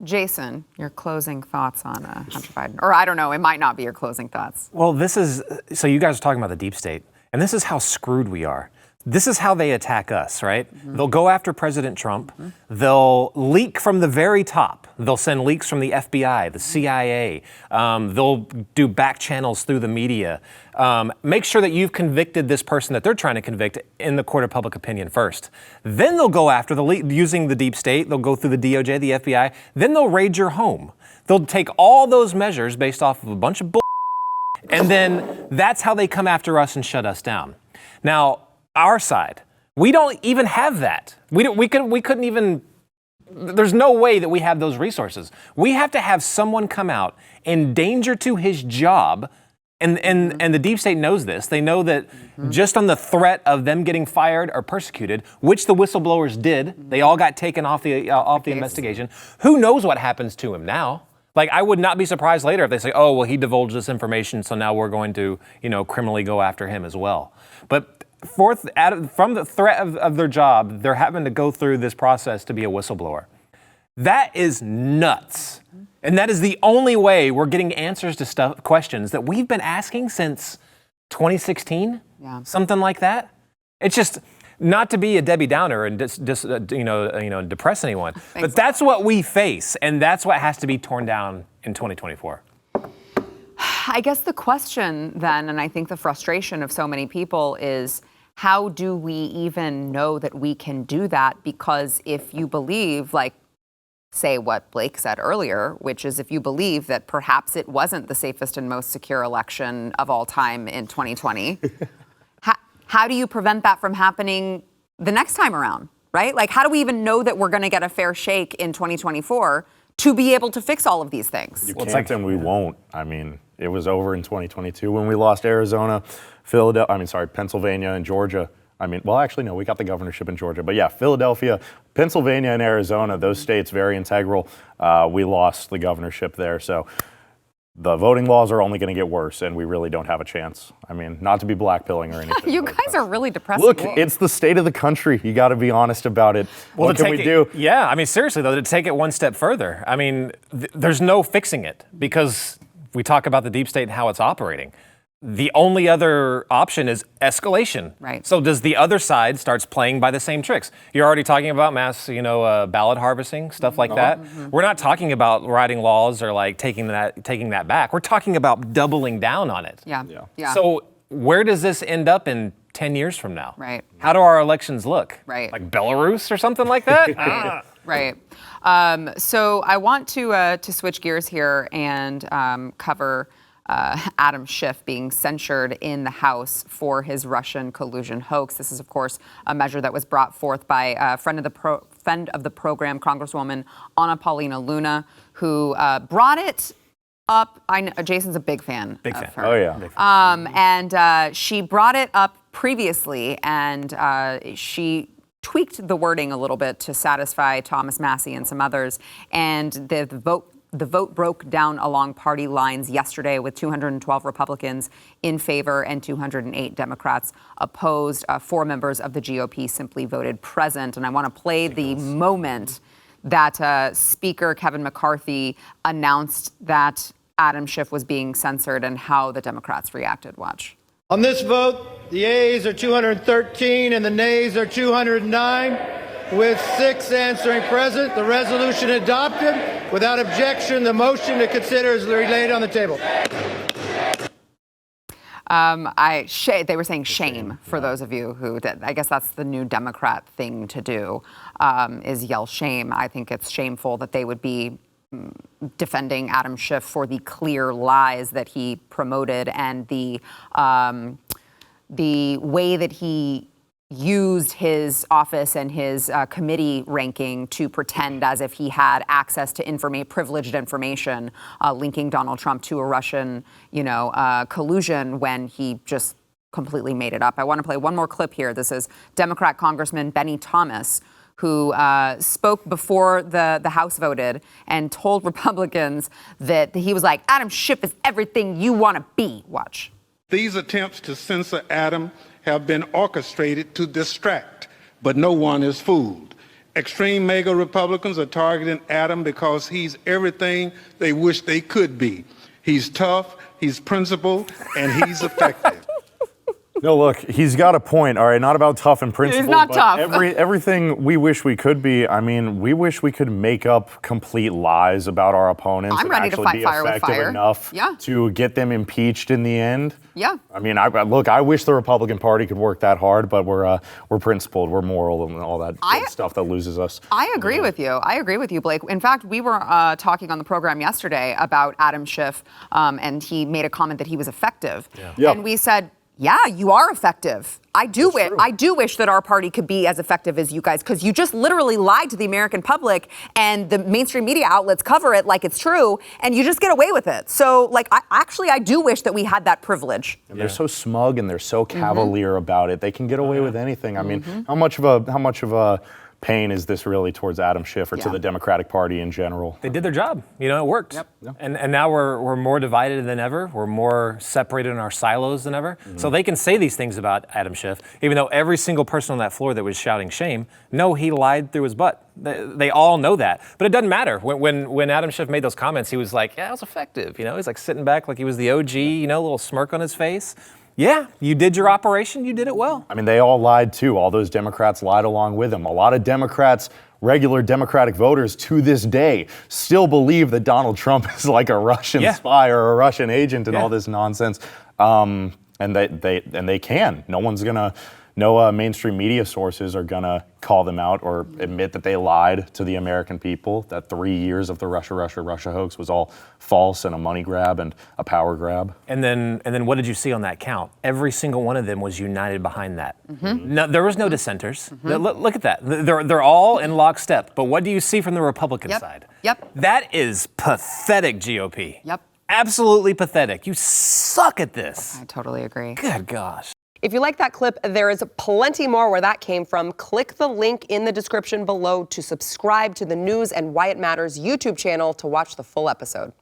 Jason, your closing thoughts on Hunter Biden? Or I don't know, it might not be your closing thoughts. Well, so you guys are talking about the deep state, and this is how screwed we are. This is how they attack us, right? Mm-hmm. They'll go after President Trump. Mm-hmm. They'll leak from the very top. They'll send leaks from the FBI, the CIA. They'll do back channels through the media. Make sure that you've convicted this person that they're trying to convict in the court of public opinion first. Then they'll go after using the deep state. They'll go through the DOJ, the FBI. Then they'll raid your home. They'll take all those measures based off of a bunch of bull, and then that's how they come after us and shut us down. Now, our side, we don't even have that. We couldn't even. There's no way that we have those resources. We have to have someone come out in danger to his job, and the deep state knows this. They know that just on the threat of them getting fired or persecuted, which the whistleblowers did, they all got taken off the investigation. Who knows what happens to him now? Like, I would not be surprised later if they say, "Oh, well, he divulged this information, so now we're going to, criminally go after him as well." But from the threat of their job, they're having to go through this process to be a whistleblower. That is nuts. And that is the only way we're getting answers to questions that we've been asking since 2016, something like that. It's just not to be a Debbie Downer and depress anyone, but that's what we face, and that's what has to be torn down in 2024. I guess the question then, and I think the frustration of so many people is, how do we even know that we can do that? Because if you believe, like, say what Blake said earlier, which is if you believe that perhaps it wasn't the safest and most secure election of all time in 2020, how do you prevent that from happening the next time around, right? Like, how do we even know that we're going to get a fair shake in 2024 to be able to fix all of these things? You can't, and we won't. I mean, it was over in 2022 when we lost Arizona, Pennsylvania and Georgia. No, we got the governorship in Georgia. But yeah, Philadelphia, Pennsylvania, and Arizona, those states, very integral. We lost the governorship there. So the voting laws are only going to get worse, and we really don't have a chance. I mean, not to be blackpilling or anything. You guys are really depressing. Look, it's the state of the country. You got to be honest about it. What can we do? Yeah, I mean, seriously, though, to take it one step further, I mean, there's no fixing it because we talk about the deep state and how it's operating. The only other option is escalation. Right. So does the other side starts playing by the same tricks? You're already talking about mass, ballot harvesting, stuff like that. Mm-hmm. We're not talking about writing laws or like taking that back. We're talking about doubling down on it. Yeah. So where does this end up in 10 years from now? Right. How do our elections look? Right. Like Belarus or something like that? Right. So I want to switch gears here and cover Adam Schiff being censured in the House for his Russian collusion hoax. This is, of course, a measure that was brought forth by a friend of the program, Congresswoman Anna Paulina Luna, who brought it up. I know Jason's a big fan of her. Oh, yeah. And she brought it up previously, and she tweaked the wording a little bit to satisfy Thomas Massie and some others. And the vote broke down along party lines yesterday with 212 Republicans in favor and 208 Democrats opposed. 4 members of the GOP simply voted present. And I want to play the moment that Speaker Kevin McCarthy announced that Adam Schiff was being censored and how the Democrats reacted. Watch. On this vote, the ayes are 213 and the nays are 209. With 6 answering present, the resolution adopted. Without objection, the motion to consider is laid on the table. They were saying shame for those of you who did. I guess that's the new Democrat thing to do, is yell shame. I think it's shameful that they would be defending Adam Schiff for the clear lies that he promoted and the way that he used his office and his committee ranking to pretend as if he had access to privileged information linking Donald Trump to a Russian, collusion when he just completely made it up. I want to play one more clip here. This is Democrat Congressman Benny Thomas, who spoke before the House voted and told Republicans that he was like, Adam Schiff is everything you want to be. Watch. These attempts to censor Adam have been orchestrated to distract, but no one is fooled. Extreme MAGA Republicans are targeting Adam because he's everything they wish they could be. He's tough, he's principled, and he's effective. No, look, he's got a point. All right, not about tough and principled. He's not but tough. Everything we wish we could be. I mean, we wish we could make up complete lies about our opponents. I'm and ready to actually fight be fire with effective fire. enough Yeah. to get them impeached in the end. Yeah. I mean, I wish the Republican Party could work that hard, but we're principled, we're moral, and all that good stuff that loses us. I agree with you. I agree with you, Blake. In fact, we were talking on the program yesterday about Adam Schiff, and he made a comment that he was effective. Yeah. Yep. And we said, yeah, you are effective. I do wish that our party could be as effective as you guys, because you just literally lied to the American public, and the mainstream media outlets cover it like it's true, and you just get away with it. So, like, I do wish that we had that privilege. And they're so smug and they're so cavalier about it. They can get away with anything. I mean, how much of a pain is this really towards Adam Schiff or to the Democratic Party in general? They did their job. You know, it worked. Yep. And now we're more divided than ever. We're more separated in our silos than ever. So they can say these things about Adam Schiff, even though every single person on that floor that was shouting shame, no, he lied through his butt. They all know that. But it doesn't matter. When Adam Schiff made those comments, he was like, yeah, it was effective. You know, he's like sitting back like he was the OG, you know, a little smirk on his face. Yeah, you did your operation. You did it well. I mean, they all lied too. All those Democrats lied along with him. A lot of Democrats, regular Democratic voters to this day, still believe that Donald Trump is like a Russian spy or a Russian agent and all this nonsense. And they can. No mainstream media sources are gonna call them out or admit that they lied to the American people, that 3 years of the Russia hoax was all false and a money grab and a power grab. And then what did you see on that count? Every single one of them was united behind that. No, there was no dissenters. Look at that. They're all in lockstep. But what do you see from the Republican side? Yep. That is pathetic, GOP. Yep. Absolutely pathetic. You suck at this. I totally agree. Good gosh. If you like that clip, there is plenty more where that came from. Click the link in the description below to subscribe to the News and Why It Matters YouTube channel to watch the full episode.